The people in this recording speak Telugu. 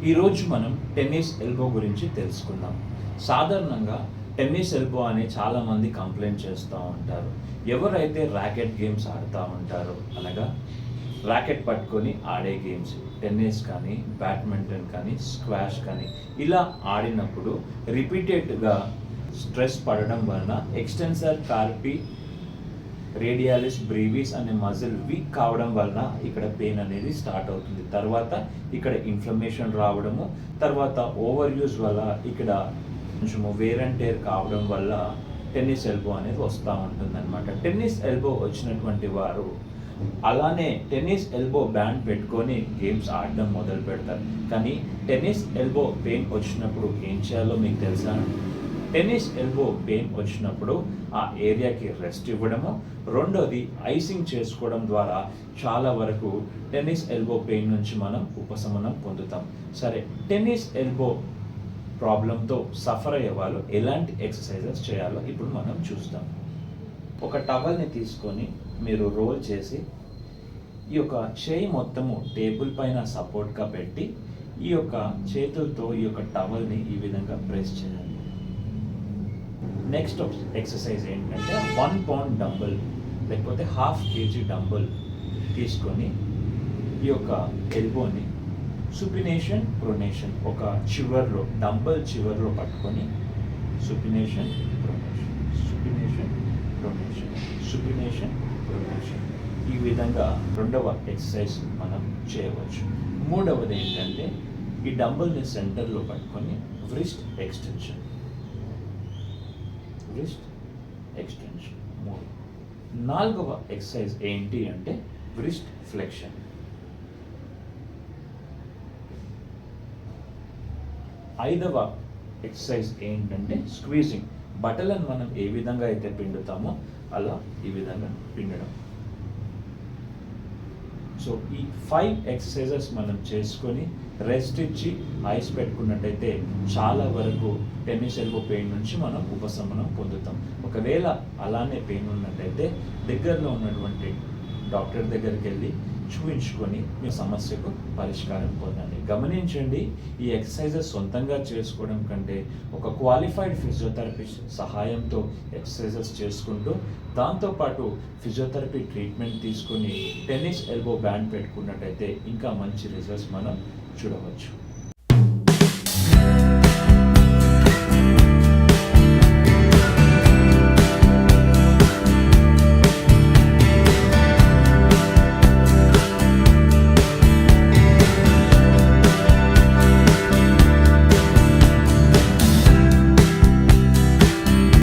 ఈరోజు మనం టెన్నిస్ ఎల్బో గురించి తెలుసుకుందాం. సాధారణంగా టెన్నిస్ ఎల్బో అని చాలామంది కంప్లైంట్ చేస్తూ ఉంటారు. ఎవరైతే ర్యాకెట్ గేమ్స్ ఆడుతూ ఉంటారో, అనగా ర్యాకెట్ పట్టుకొని ఆడే గేమ్స్, టెన్నిస్ కానీ, బ్యాడ్మింటన్ కానీ, స్క్వాష్ కానీ ఇలా ఆడినప్పుడు రిపీటెడ్గా స్ట్రెస్ పడడం వలన ఎక్స్టెన్సర్ కార్పి రేడియాలిస్ బ్రీవిస్ అనే మజిల్ వీక్ కావడం వలన ఇక్కడ పెయిన్ అనేది స్టార్ట్ అవుతుంది. తర్వాత ఇక్కడ ఇన్ఫ్లమేషన్ రావడము, తర్వాత ఓవర్ యూజ్ వల్ల ఇక్కడ కొంచెము వేర్ అండ్ టేర్ కావడం వల్ల టెన్నిస్ ఎల్బో అనేది వస్తూ ఉంటుంది అనమాట. టెన్నిస్ ఎల్బో వచ్చినటువంటి వారు అలానే టెన్నిస్ ఎల్బో బ్యాండ్ పెట్టుకొని గేమ్స్ ఆడడం మొదలు పెడతారు. కానీ టెన్నిస్ ఎల్బో పెయిన్ వచ్చినప్పుడు ఏం చేయాలో మీకు తెలుసా? టెన్నిస్ ఎల్బో పెయిన్ వచ్చినప్పుడు ఆ ఏరియాకి రెస్ట్ ఇవ్వడము, రెండోది ఐసింగ్ చేసుకోవడం ద్వారా చాలా వరకు టెన్నిస్ ఎల్బో పెయిన్ నుంచి మనం ఉపశమనం పొందుతాం. సరే, టెన్నిస్ ఎల్బో ప్రాబ్లంతో సఫర్ అయ్యే వాళ్ళు ఎలాంటి ఎక్సర్సైజెస్ చేయాలో ఇప్పుడు మనం చూస్తాం. ఒక టవల్ని తీసుకొని మీరు రోల్ చేసి ఈ యొక్క చేయి మొత్తము టేబుల్ పైన సపోర్ట్గా పెట్టి ఈ యొక్క చేతులతో ఈ యొక్క టవల్ని ఈ విధంగా ప్రెస్ చేయాలి. నెక్స్ట్ ఎక్సర్సైజ్ ఏంటంటే 1 పౌండ్ డంబుల్ లేకపోతే 1/2 kg డంబుల్ తీసుకొని ఈ యొక్క ఎల్బోని సుపినేషన్ ప్రొనేషన్ ఒక చివర్లో డంబుల్ చివర్లో పట్టుకొని సుపినేషన్ ప్రొనేషన్ సుపినేషన్ ప్రొనేషన్ సుపినేషన్ ప్రొనేషన్ ఈ విధంగా రెండవ ఎక్సర్సైజ్ మనం చేయవచ్చు. మూడవది ఏంటంటే ఈ డంబుల్ని సెంటర్లో పట్టుకొని వ్రిస్ట్ ఎక్స్టెన్షన్ వ్రిస్ట్ ఎక్స్టెన్షన్. నాలుగవ ఎక్సర్సైజ్ ఏంటి అంటే వ్రిస్ట్ ఫ్లెక్షన్. ఐదవ ఎక్సర్సైజ్ ఏంటంటే స్క్వీజింగ్. బట్టలను మనం ఏ విధంగా అయితే పిండుతామో అలా ఈ విధంగా పిండడం. సో ఈ 5 ఎక్సర్సైజెస్ మనం చేసుకొని రెస్ట్ ఇచ్చి ఐస్ పెట్టుకున్నట్టయితే చాలా వరకు టెన్నిస్ ఎల్బో పెయిన్ నుంచి మనం ఉపశమనం పొందుతాం. ఒకవేళ అలానే పెయిన్ ఉన్నట్టయితే దగ్గరలో ఉన్నటువంటి డాక్టర్ దగ్గరికి వెళ్ళి చూపించుకొని మీ సమస్యకు పరిష్కారం పొందండి. గమనించండి, ఈ ఎక్సర్సైజెస్ సొంతంగా చేసుకోవడం కంటే ఒక క్వాలిఫైడ్ ఫిజియోథెరపిస్ట్ సహాయంతో ఎక్సర్సైజెస్ చేసుకుంటూ దాంతోపాటు ఫిజియోథెరపీ ట్రీట్మెంట్ తీసుకుని టెన్నిస్ ఎల్బో బ్యాండ్ పెట్టుకున్నట్టయితే ఇంకా మంచి రిజల్ట్స్ మనం చూడవచ్చు.